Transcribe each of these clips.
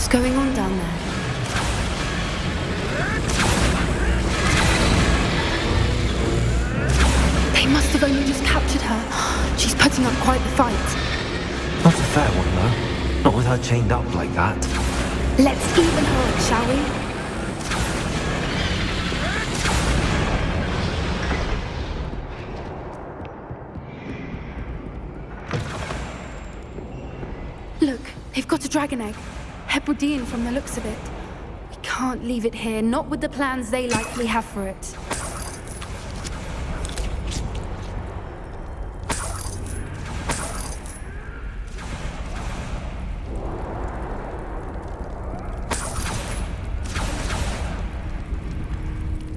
going on down there? They must have only just captured her. She's putting up quite the fight. Not a fair one, though. Not with her chained up like that. Let's even her up, shall we? Look, they've got a dragon egg. Hebridean from the looks of it. We can't leave it here, not with the plans they likely have for it.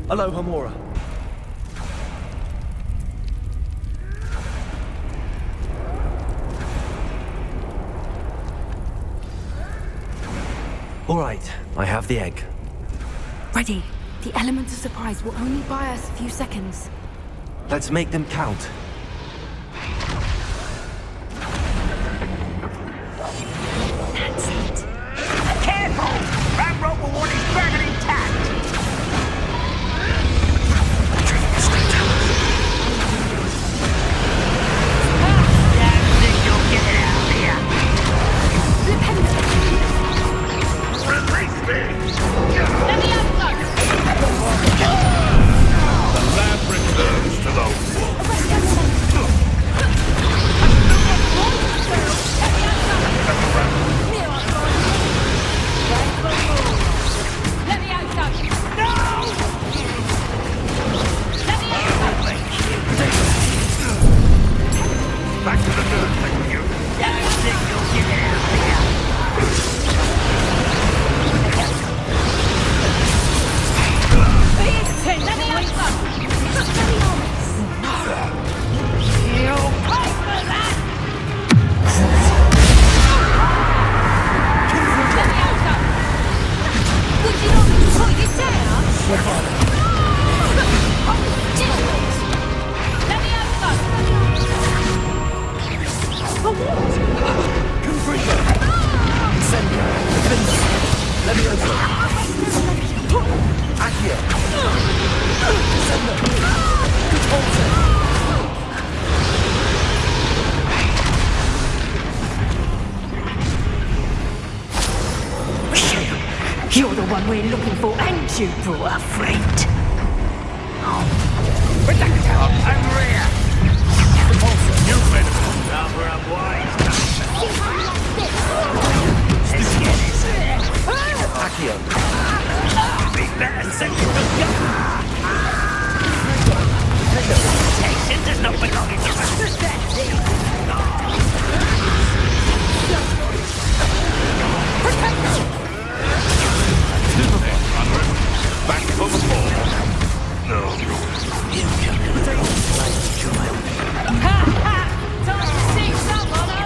Hello, Hamura. All right, I have the egg. Ready. The element of surprise will only buy us a few seconds. Let's make them count. That's it. Careful! That rope will want his dragon intact! Damn thing, you'll get it out of here! Release me! Let me out, the lab returns to the wolf. Back to the dirt, thank you. Damn thing, you'll get it out of here! You're the one we're looking for, and you brought a friend. Protector, I'm rear! You better cover up wide. Let's get it. Accio. Be better send it to God! Protection does not belong in your Back for the ball. No. You can take my child. Ha ha! Time to see someone on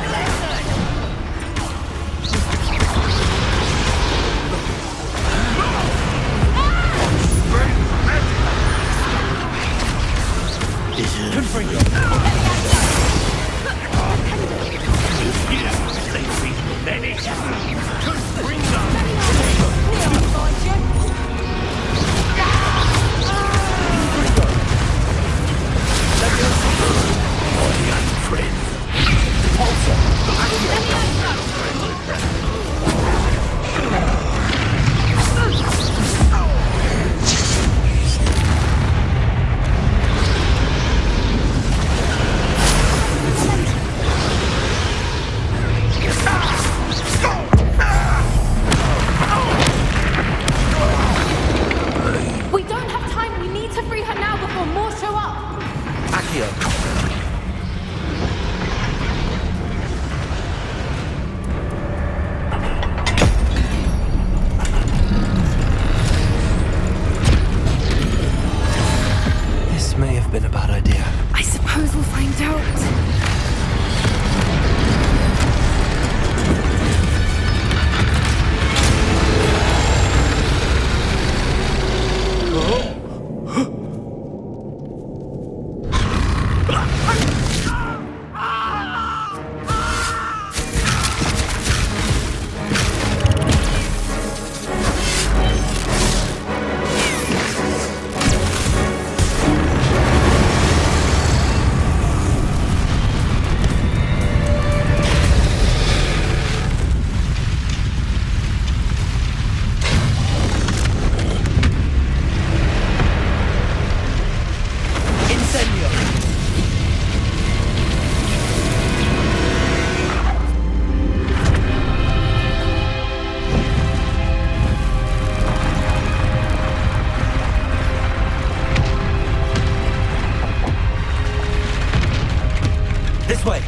way!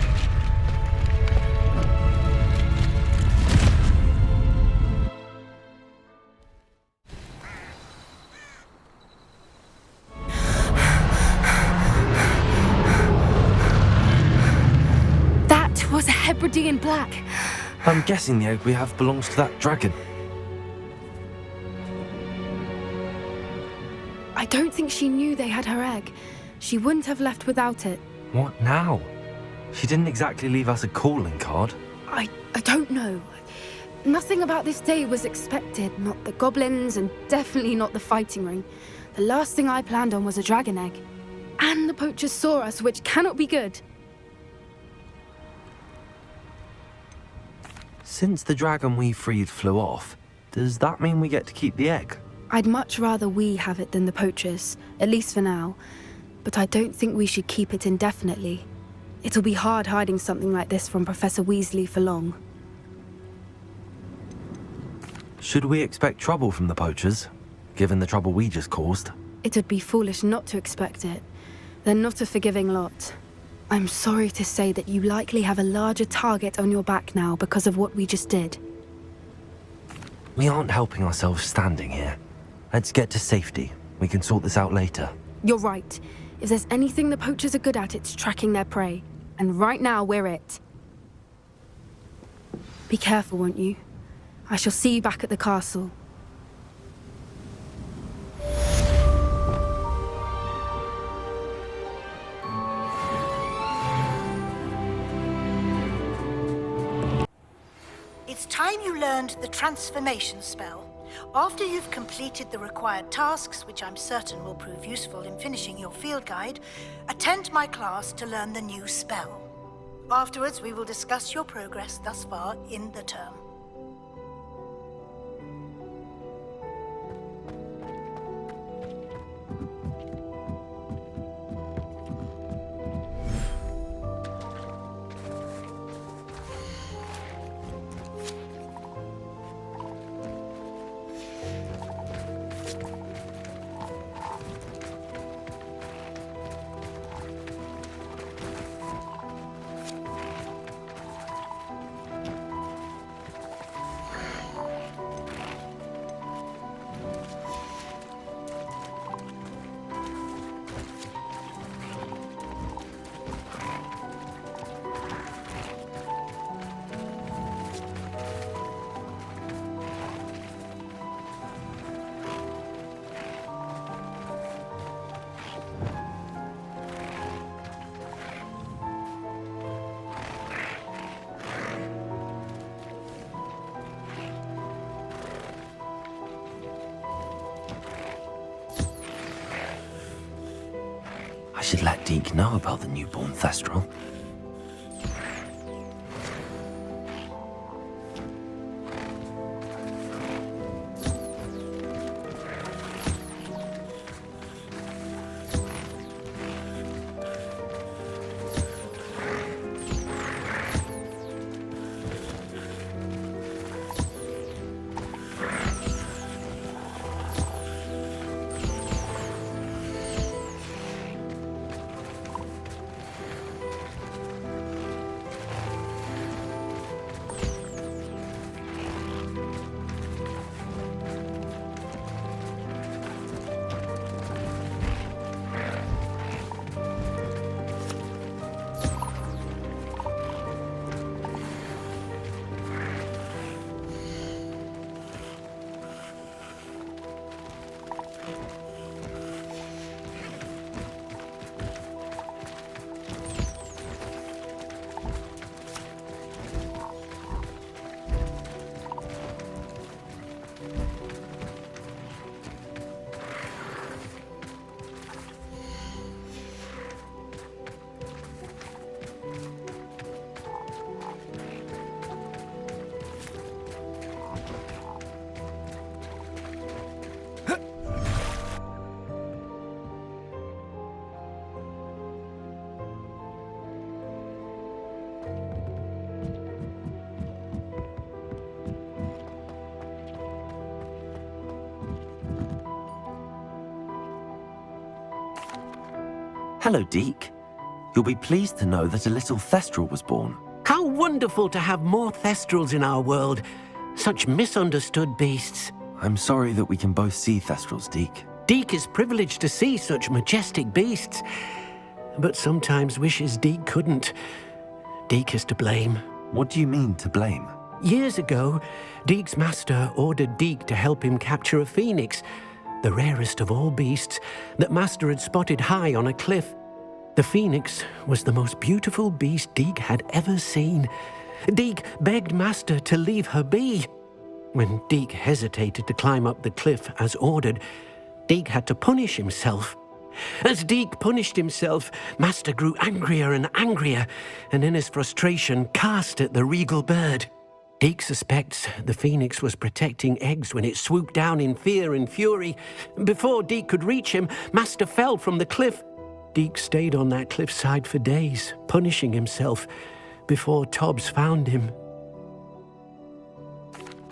That was a Hebridean black. I'm guessing the egg we have belongs to that dragon. I don't think she knew they had her egg. She wouldn't have left without it. What now? She didn't exactly leave us a calling card. I don't know. Nothing about this day was expected. Not the goblins, and definitely not the fighting ring. The last thing I planned on was a dragon egg. And the poachers saw us, which cannot be good. Since the dragon we freed flew off, does that mean we get to keep the egg? I'd much rather we have it than the poachers, at least for now. But I don't think we should keep it indefinitely. It'll be hard hiding something like this from Professor Weasley for long. Should we expect trouble from the poachers, given the trouble we just caused? It'd be foolish not to expect it. They're not a forgiving lot. I'm sorry to say that you likely have a larger target on your back now because of what we just did. We aren't helping ourselves standing here. Let's get to safety. We can sort this out later. You're right. If there's anything the poachers are good at, it's tracking their prey. And right now, we're it. Be careful, won't you? I shall see you back at the castle. It's time you learned the transformation spell. After you've completed the required tasks, which I'm certain will prove useful in finishing your field guide, attend my class to learn the new spell. Afterwards, we will discuss your progress thus far in the term. I should let Deke know about the newborn Thestral. Hello, Deke. You'll be pleased to know that a little Thestral was born. How wonderful to have more Thestrals in our world. Such misunderstood beasts. I'm sorry that we can both see Thestrals, Deke. Deke is privileged to see such majestic beasts, but sometimes wishes Deke couldn't. Deke is to blame. What do you mean, to blame? Years ago, Deke's master ordered Deke to help him capture a phoenix, the rarest of all beasts that Master had spotted high on a cliff. The phoenix was the most beautiful beast Deke had ever seen. Deke begged Master to leave her be. When Deke hesitated to climb up the cliff as ordered, Deke had to punish himself. As Deke punished himself, Master grew angrier and angrier, and in his frustration cast at the regal bird. Deke suspects the phoenix was protecting eggs when it swooped down in fear and fury. Before Deke could reach him, Master fell from the cliff. Deke stayed on that cliffside for days, punishing himself, before Tobbs found him.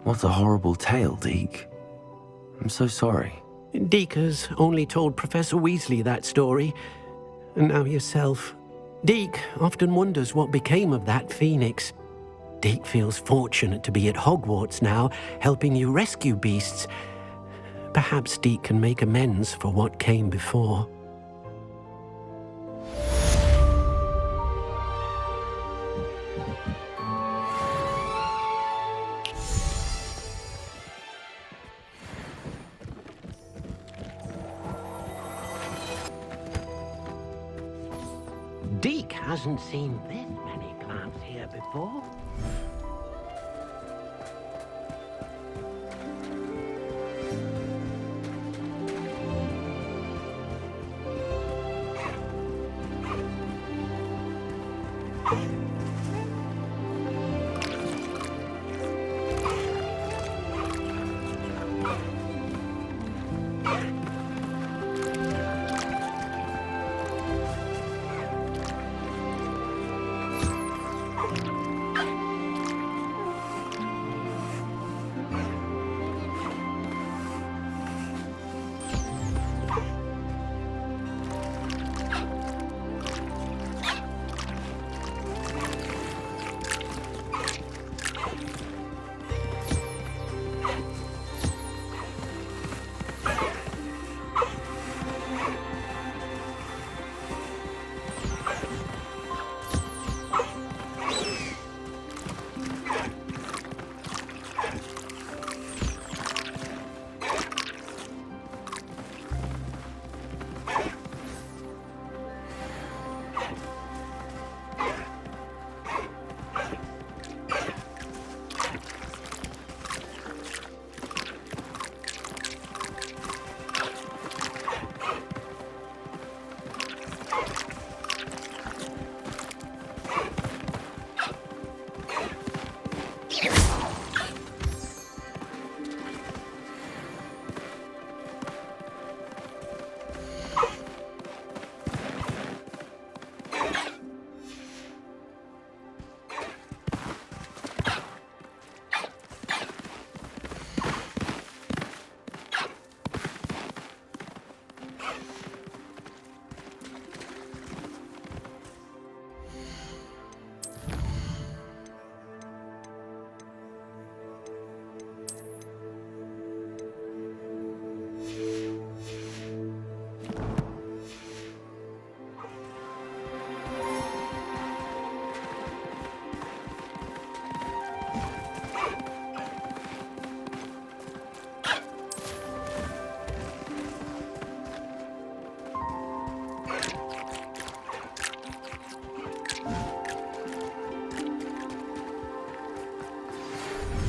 What a horrible tale, Deke. I'm so sorry. Deke has only told Professor Weasley that story, and now yourself. Deke often wonders what became of that phoenix. Deke feels fortunate to be at Hogwarts now, helping you rescue beasts. Perhaps Deke can make amends for what came before. Deke hasn't seen this many plants here before.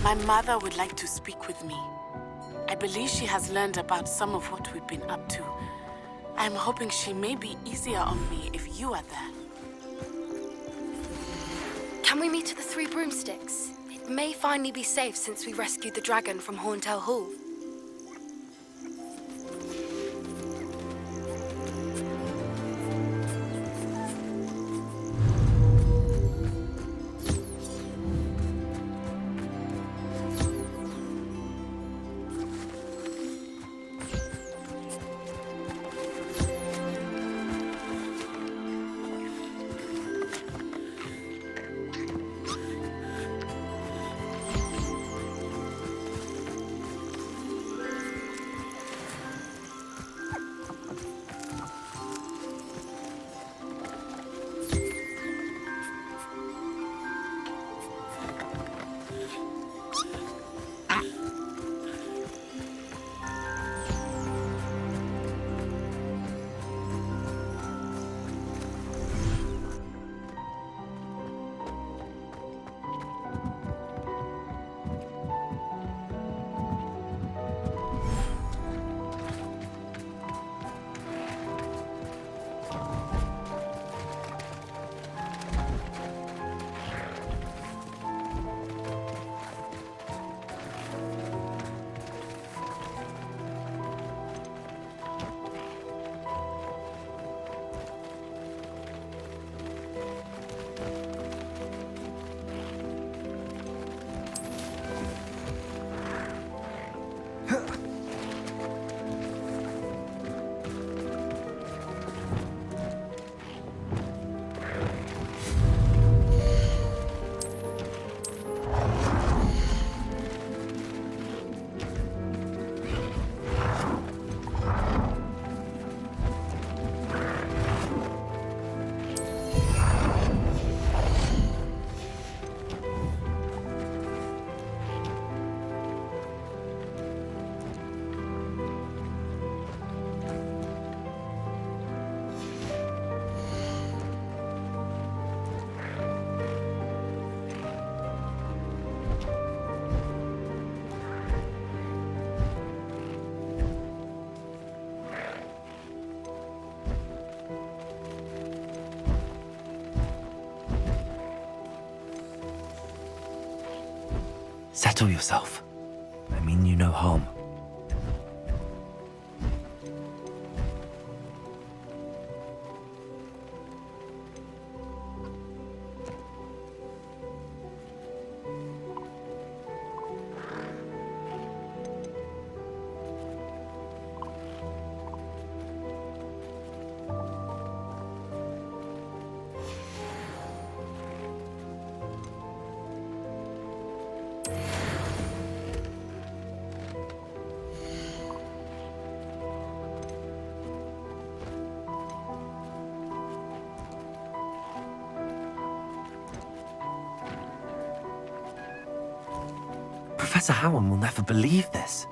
My mother would like to speak with me. I believe she has learned about some of what we've been up to. I'm hoping she may be easier on me if you are there. Can we meet at the Three Broomsticks? It may finally be safe since we rescued the dragon from Horntail Hall. Settle yourself. I mean you no harm. Professor Howard will never believe this.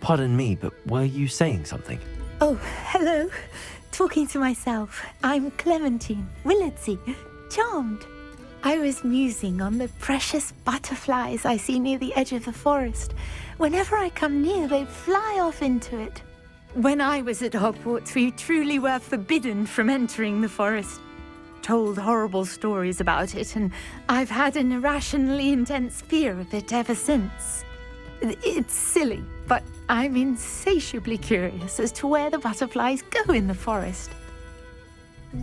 Pardon me, but were you saying something? Oh, hello. Talking to myself. I'm Clementine, Willardsey, charmed. I was musing on the precious butterflies I see near the edge of the forest. Whenever I come near, they fly off into it. When I was at Hogwarts, we truly were forbidden from entering the forest. Told horrible stories about it, and I've had an irrationally intense fear of it ever since. It's silly, but I'm insatiably curious as to where the butterflies go in the forest.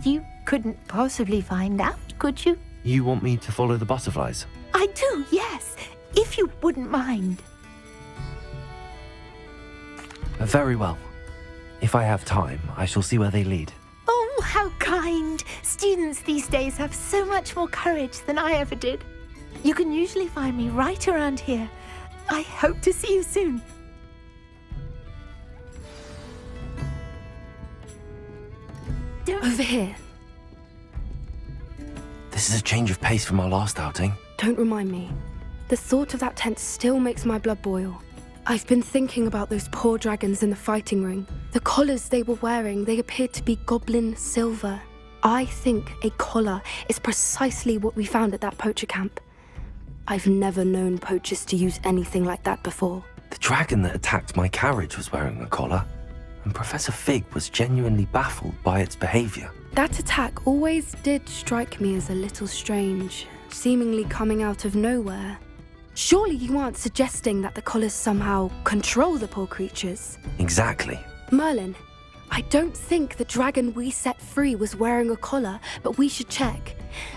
You couldn't possibly find out, could you? You want me to follow the butterflies? I do, yes, if you wouldn't mind. Very well. If I have time, I shall see where they lead. Oh, how kind! Students these days have so much more courage than I ever did. You can usually find me right around here. I hope to see you soon. Over here. This is a change of pace from our last outing. Don't remind me. The thought of that tent still makes my blood boil. I've been thinking about those poor dragons in the fighting ring. The collars they were wearing, they appeared to be goblin silver. I think a collar is precisely what we found at that poacher camp. I've never known poachers to use anything like that before. The dragon that attacked my carriage was wearing a collar, and Professor Fig was genuinely baffled by its behavior. That attack always did strike me as a little strange, seemingly coming out of nowhere. Surely you aren't suggesting that the collars somehow control the poor creatures? Exactly. Merlin, I don't think the dragon we set free was wearing a collar, but we should check.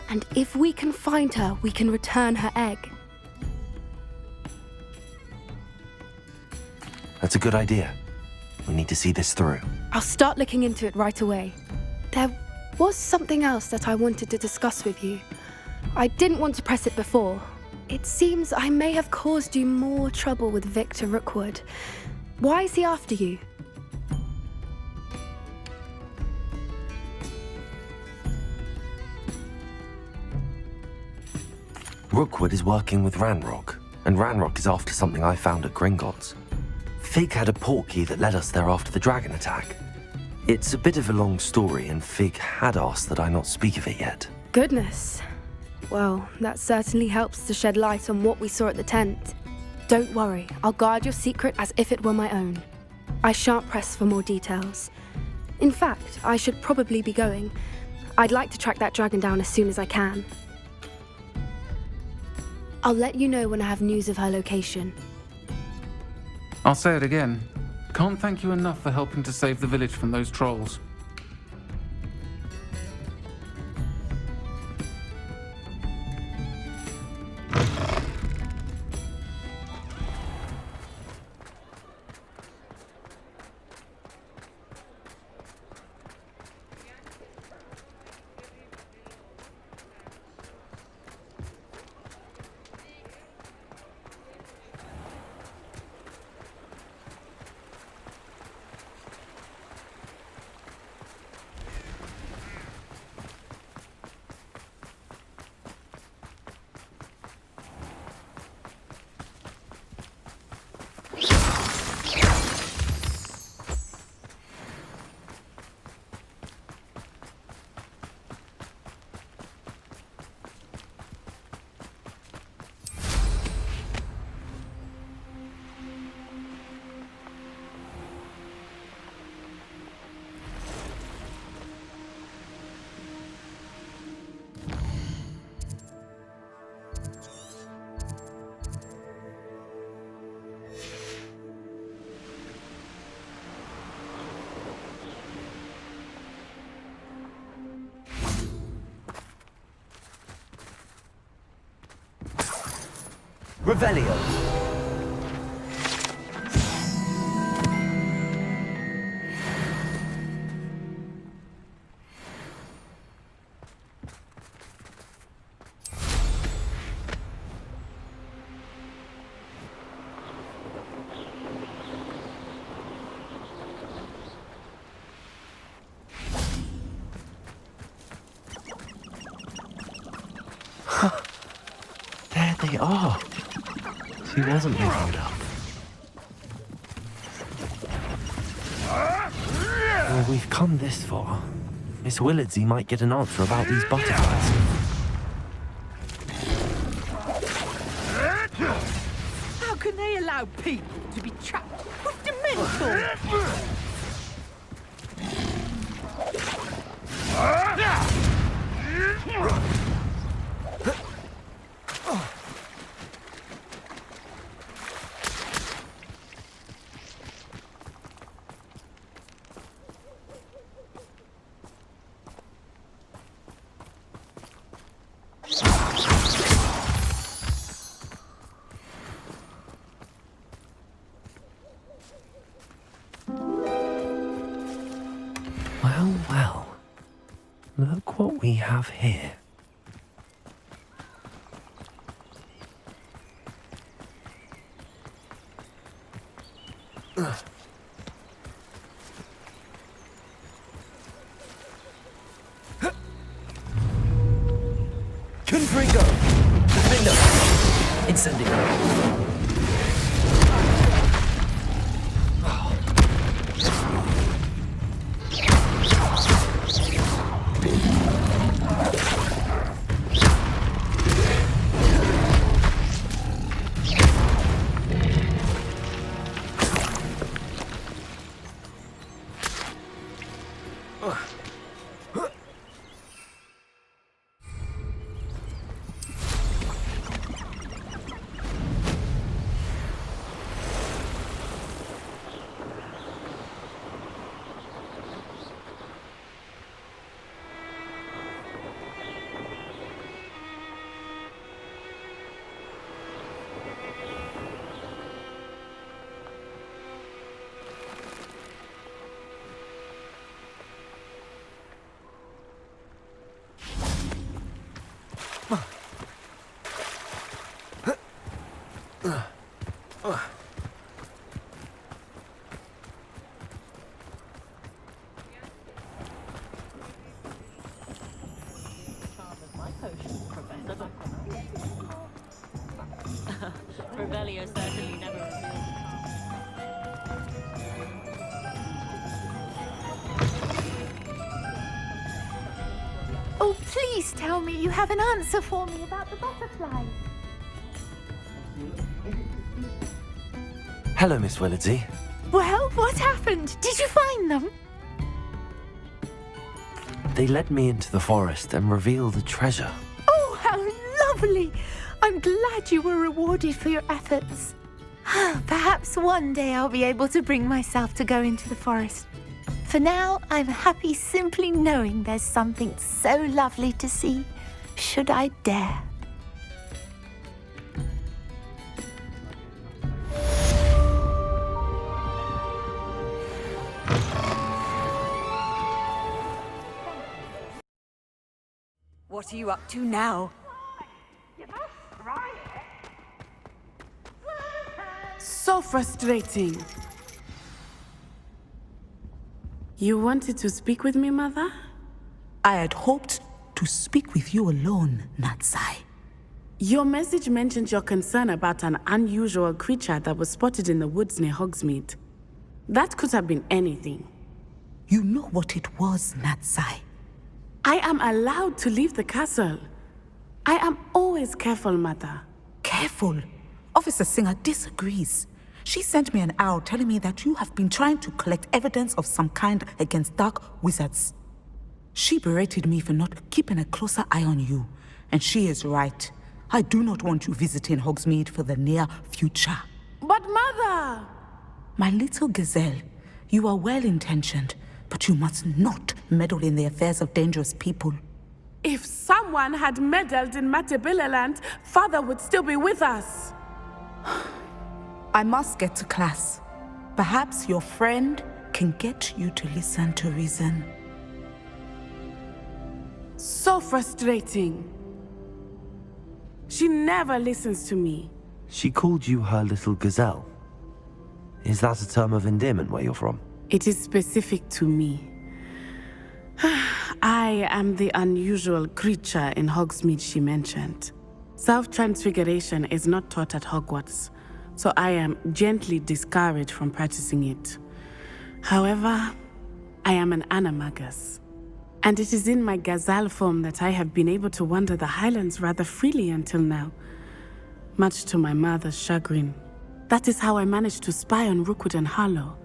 And if we can find her, we can return her egg. That's a good idea. We need to see this through. I'll start looking into it right away. There was something else that I wanted to discuss with you. I didn't want to press it before. It seems I may have caused you more trouble with Victor Rookwood. Why is he after you? Rookwood is working with Ranrock, and Ranrock is after something I found at Gringotts. Fig had a portkey that led us there after the dragon attack. It's a bit of a long story, and Fig had asked that I not speak of it yet. Goodness. Well, that certainly helps to shed light on what we saw at the tent. Don't worry, I'll guard your secret as if it were my own. I shan't press for more details. In fact, I should probably be going. I'd like to track that dragon down as soon as I can. I'll let you know when I have news of her location. I'll say it again. Can't thank you enough for helping to save the village from those trolls. Revelio. There they are. She wasn't making it up. we've come this far. Miss Willardsey might get an answer about these butterflies. How can they allow people to be trapped with Dementors? Well, well. Look what we have here. Confringo! Defender! Incendio! Revelio certainly never revealed. Oh, please tell me you have an answer for me about the butterflies. Hello, Miss Willardsey. Well, what happened? Did you find them? They led me into the forest and revealed a treasure. Oh, how lovely! I'm glad you were rewarded for your efforts. Perhaps one day I'll be able to bring myself to go into the forest. For now, I'm happy simply knowing there's something so lovely to see, should I dare. What are you up to now? So frustrating. You wanted to speak with me, Mother? I had hoped to speak with you alone, Natsai. Your message mentioned your concern about an unusual creature that was spotted in the woods near Hogsmeade. That could have been anything. You know what it was, Natsai. I am allowed to leave the castle. I am always careful, Mother. Careful. Officer Singer disagrees. She sent me an owl telling me that you have been trying to collect evidence of some kind against dark wizards. She berated me for not keeping a closer eye on you, and she is right. I do not want you visiting Hogsmeade for the near future. But Mother! My little gazelle, you are well-intentioned, but you must not meddle in the affairs of dangerous people. If someone had meddled in Matabeleland, Father would still be with us. I must get to class. Perhaps your friend can get you to listen to reason. So frustrating. She never listens to me. She called you her little gazelle. Is that a term of endearment where you're from? It is specific to me. I am the unusual creature in Hogsmeade she mentioned. Self-transfiguration is not taught at Hogwarts, so I am gently discouraged from practicing it. However, I am an animagus. And it is in my gazelle form that I have been able to wander the highlands rather freely until now. Much to my mother's chagrin. That is how I managed to spy on Rookwood and Harlow.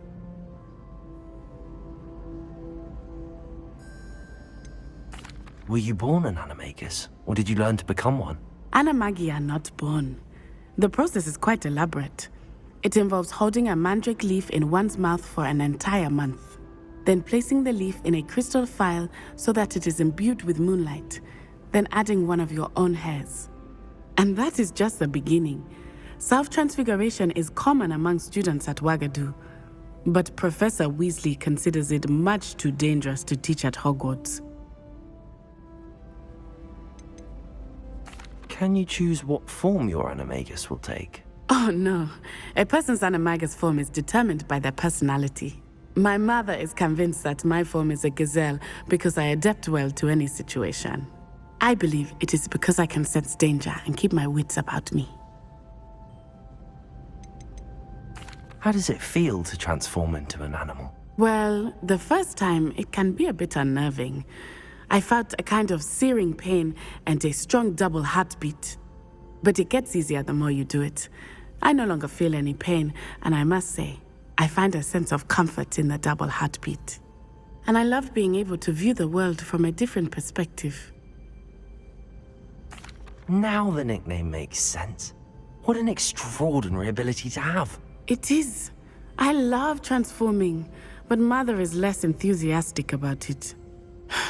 Were you born an animagus, or did you learn to become one? Animagi are not born. The process is quite elaborate. It involves holding a mandrake leaf in one's mouth for an entire month, then placing the leaf in a crystal phial so that it is imbued with moonlight, then adding one of your own hairs. And that is just the beginning. Self-transfiguration is common among students at Wagadu, but Professor Weasley considers it much too dangerous to teach at Hogwarts. Can you choose what form your animagus will take? Oh no, a person's animagus form is determined by their personality. My mother is convinced that my form is a gazelle because I adapt well to any situation. I believe it is because I can sense danger and keep my wits about me. How does it feel to transform into an animal? Well, the first time it can be a bit unnerving. I felt a kind of searing pain and a strong double heartbeat. But it gets easier the more you do it. I no longer feel any pain, and I must say, I find a sense of comfort in the double heartbeat. And I love being able to view the world from a different perspective. Now the nickname makes sense. What an extraordinary ability to have. It is. I love transforming, but Mother is less enthusiastic about it.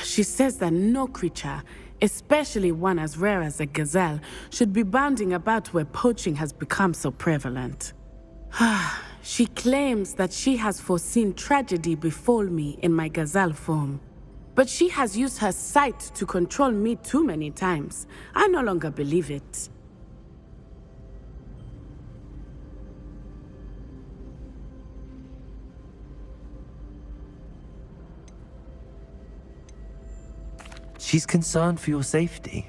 She says that no creature, especially one as rare as a gazelle, should be bounding about where poaching has become so prevalent. She claims that she has foreseen tragedy befall me in my gazelle form. But she has used her sight to control me too many times. I no longer believe it. She's concerned for your safety.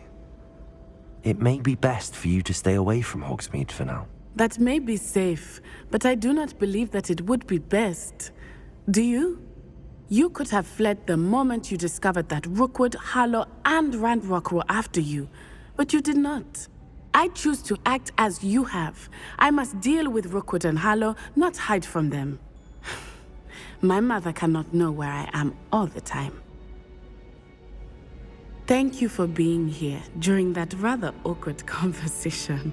It may be best for you to stay away from Hogsmeade for now. That may be safe, but I do not believe that it would be best. Do you? You could have fled the moment you discovered that Rookwood, Harlow, and Ranrock were after you, but you did not. I choose to act as you have. I must deal with Rookwood and Harlow, not hide from them. My mother cannot know where I am all the time. Thank you for being here during that rather awkward conversation.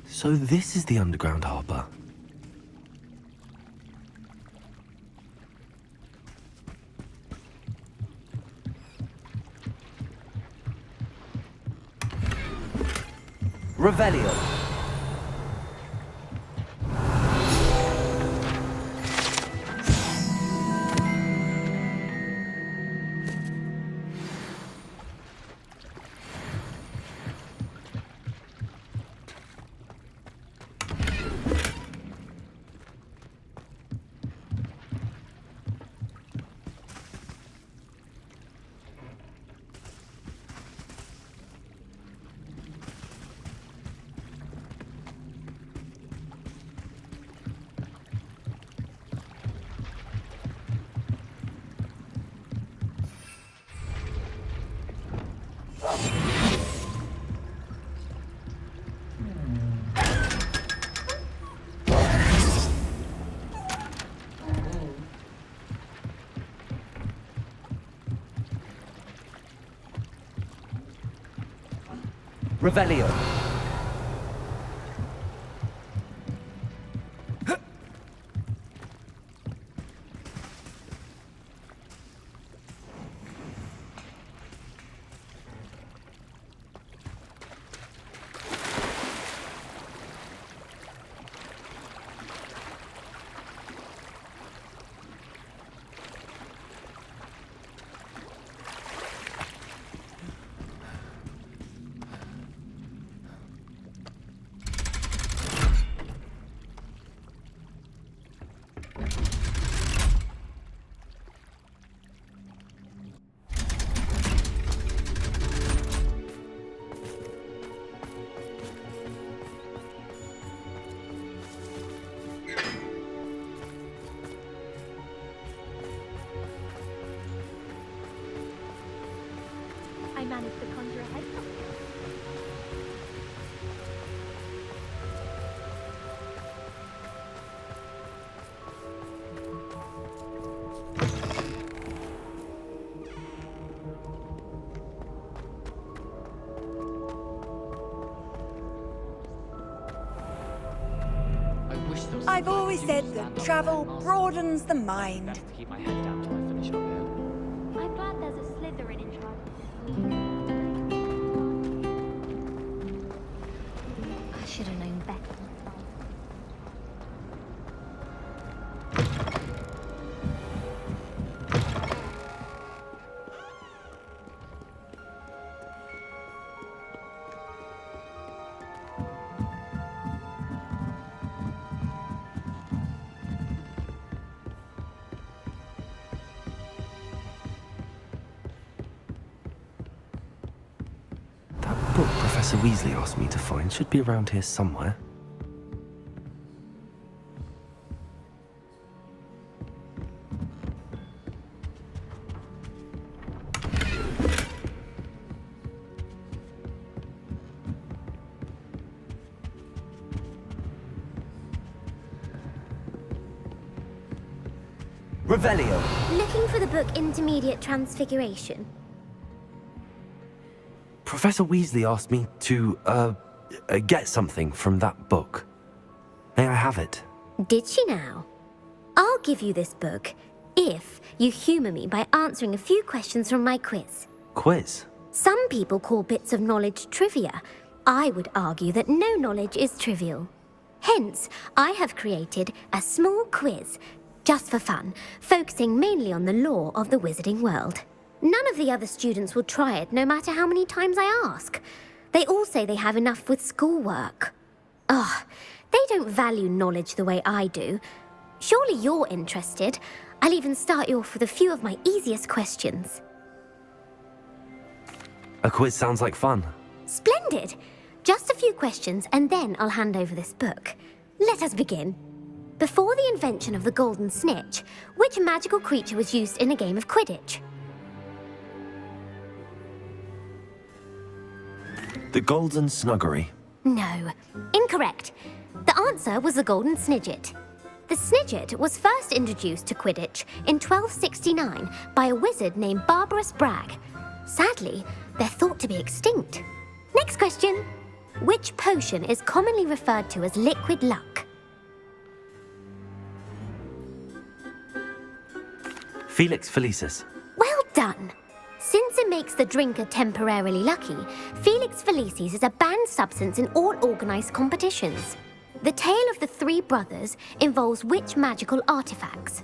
So this is the underground harbour. Revelio. Revelio. I managed to conjure a head. I've always said that travel broadens the mind. Keep my head down till I finish up here. I'm glad there's a Slytherin in charge. I should have known better. That book Professor Weasley asked me to find should be around here somewhere. Revelio. Looking for the book Intermediate Transfiguration. Professor Weasley asked me to, get something from that book. May I have it? Did she now? I'll give you this book if you humour me by answering a few questions from my quiz. Quiz? Some people call bits of knowledge trivia. I would argue that no knowledge is trivial. Hence, I have created a small quiz, just for fun, focusing mainly on the lore of the wizarding world. None of the other students will try it, no matter how many times I ask. They all say they have enough with schoolwork. Ugh, they don't value knowledge the way I do. Surely you're interested. I'll even start you off with a few of my easiest questions. A quiz sounds like fun. Splendid! Just a few questions, and then I'll hand over this book. Let us begin. Before the invention of the golden snitch, which magical creature was used in a game of Quidditch? The Golden Snuggery. No, incorrect. The answer was the golden snidget. The snidget was first introduced to Quidditch in 1269 by a wizard named Barbarous Bragg. Sadly, they're thought to be extinct. Next question. Which potion is commonly referred to as liquid luck? Felix Felicis. Well done. Since it makes the drinker temporarily lucky, Felix Felicis is a banned substance in all organised competitions. The tale of the three brothers involves which magical artifacts?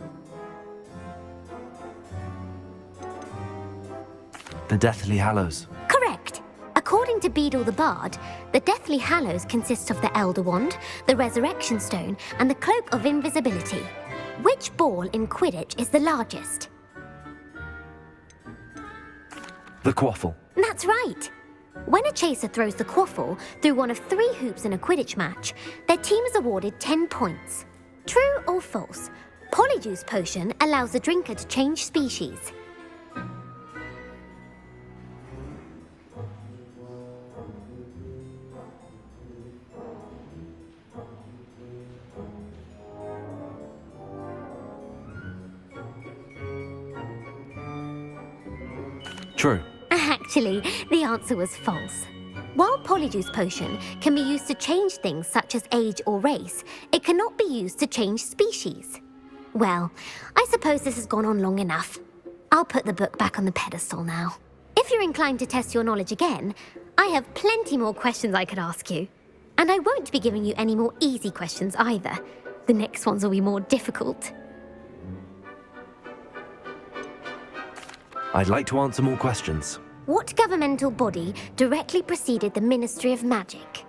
The Deathly Hallows. Correct. According to Beedle the Bard, the Deathly Hallows consist of the Elder Wand, the Resurrection Stone, and the Cloak of Invisibility. Which ball in Quidditch is the largest? The Quaffle. That's right. When a chaser throws the quaffle through one of 3 hoops in a Quidditch match, their team is awarded 10 points. True or false? Polyjuice potion allows the drinker to change species. True. Actually, the answer was false. While Polyjuice Potion can be used to change things such as age or race, it cannot be used to change species. Well, I suppose this has gone on long enough. I'll put the book back on the pedestal now. If you're inclined to test your knowledge again, I have plenty more questions I could ask you. And I won't be giving you any more easy questions either. The next ones will be more difficult. I'd like to answer more questions. What governmental body directly preceded the Ministry of Magic?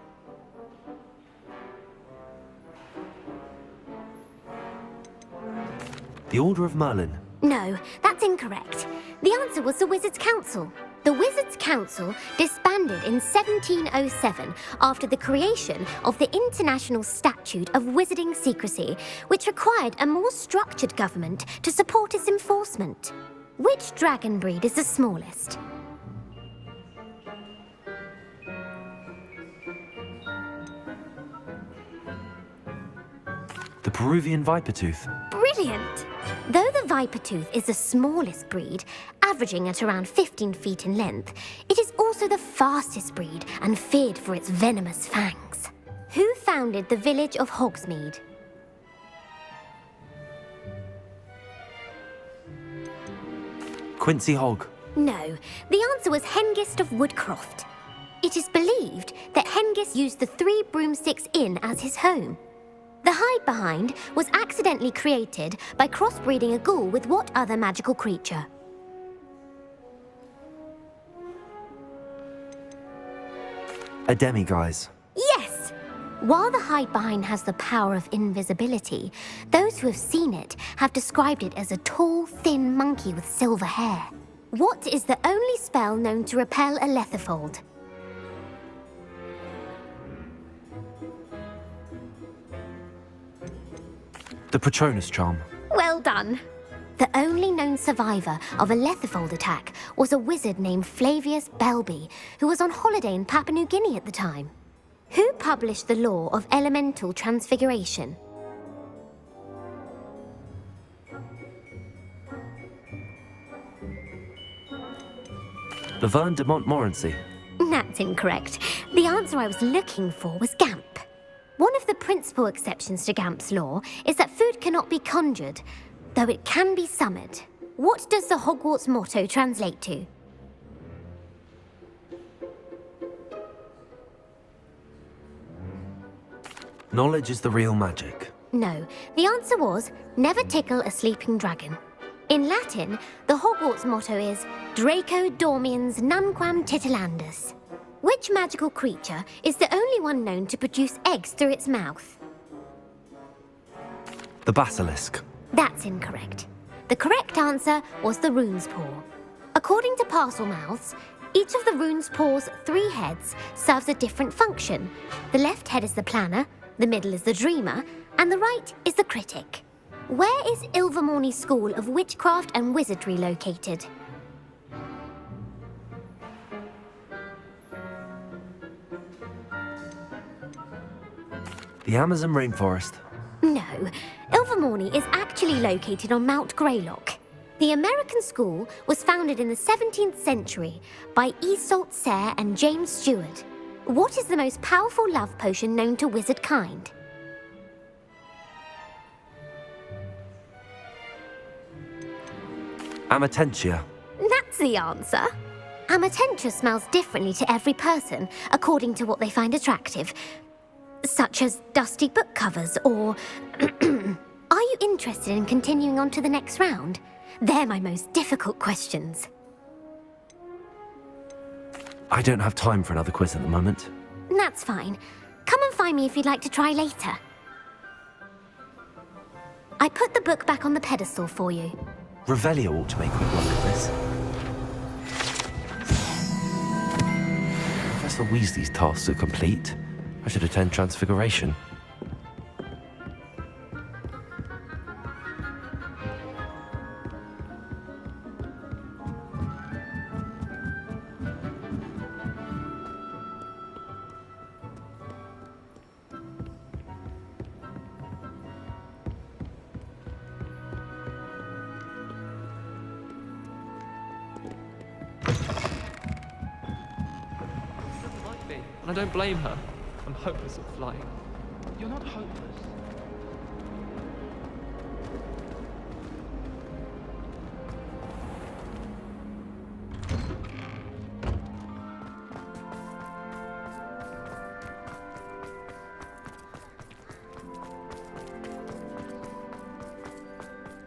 The Order of Merlin. No, that's incorrect. The answer was the Wizards' Council. The Wizards' Council disbanded in 1707 after the creation of the International Statute of Wizarding Secrecy, which required a more structured government to support its enforcement. Which dragon breed is the smallest? The Peruvian Vipertooth. Brilliant! Though the Vipertooth is the smallest breed, averaging at around 15 feet in length, it is also the fastest breed and feared for its venomous fangs. Who founded the village of Hogsmeade? Quincy Hogg. No, the answer was Hengist of Woodcroft. It is believed that Hengist used the Three Broomsticks Inn as his home. The hide-behind was accidentally created by crossbreeding a ghoul with what other magical creature? A demiguise. Yes! While the hide-behind has the power of invisibility, those who have seen it have described it as a tall, thin monkey with silver hair. What is the only spell known to repel a lethifold? The Patronus Charm. Well done. The only known survivor of a lethifold attack was a wizard named Flavius Belby, who was on holiday in Papua New Guinea at the time. Who published the law of elemental transfiguration? Laverne de Montmorency. That's incorrect. The answer I was looking for was Gamp. One of the principal exceptions to Gamp's law is that food cannot be conjured, though it can be summoned. What does the Hogwarts motto translate to? Knowledge is the real magic. No, the answer was, never tickle a sleeping dragon. In Latin, the Hogwarts motto is Draco dormiens nunquam titilandus. Which magical creature is the only one known to produce eggs through its mouth? The Basilisk. That's incorrect. The correct answer was the rune's paw. According to Parselmouths, each of the rune's paw's 3 heads serves a different function. The left head is the planner, the middle is the dreamer, and the right is the critic. Where is Ilvermorny School of Witchcraft and Wizardry located? The Amazon rainforest. No, Ilvermorny is actually located on Mount Greylock. The American school was founded in the 17th century by Iseult Sayre and James Stewart. What is the most powerful love potion known to wizard kind? Amatentia. That's the answer. Amatentia smells differently to every person, according to what they find attractive, such as dusty book covers or... Are you interested in continuing on to the next round? They're my most difficult questions. I don't have time for another quiz at the moment. That's fine. Come and find me if you'd like to try later. I put the book back on the pedestal for you. Revelio ought to make quick work of this. Professor Weasley's tasks are complete. I should attend Transfiguration. I don't blame her. I'm hopeless at flying. You're not hopeless.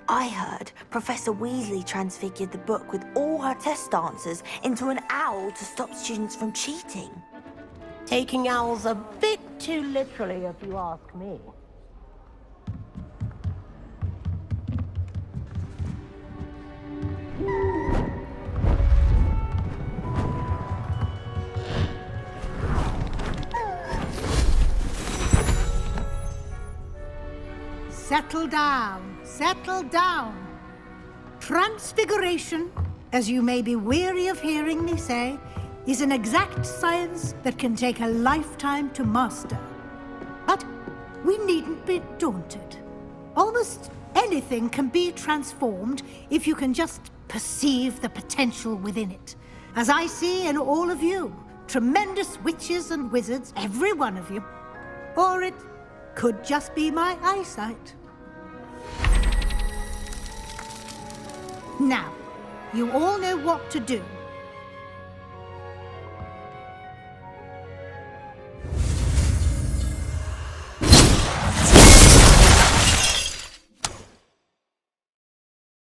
I heard Professor Weasley transfigured the book with all her test answers into an owl to stop students from cheating. Taking owls a bit too literally, if you ask me. Settle down, settle down. Transfiguration, as you may be weary of hearing me say, is an exact science that can take a lifetime to master. But we needn't be daunted. Almost anything can be transformed if you can just perceive the potential within it. As I see in all of you, tremendous witches and wizards, every one of you. Or it could just be my eyesight. Now, you all know what to do.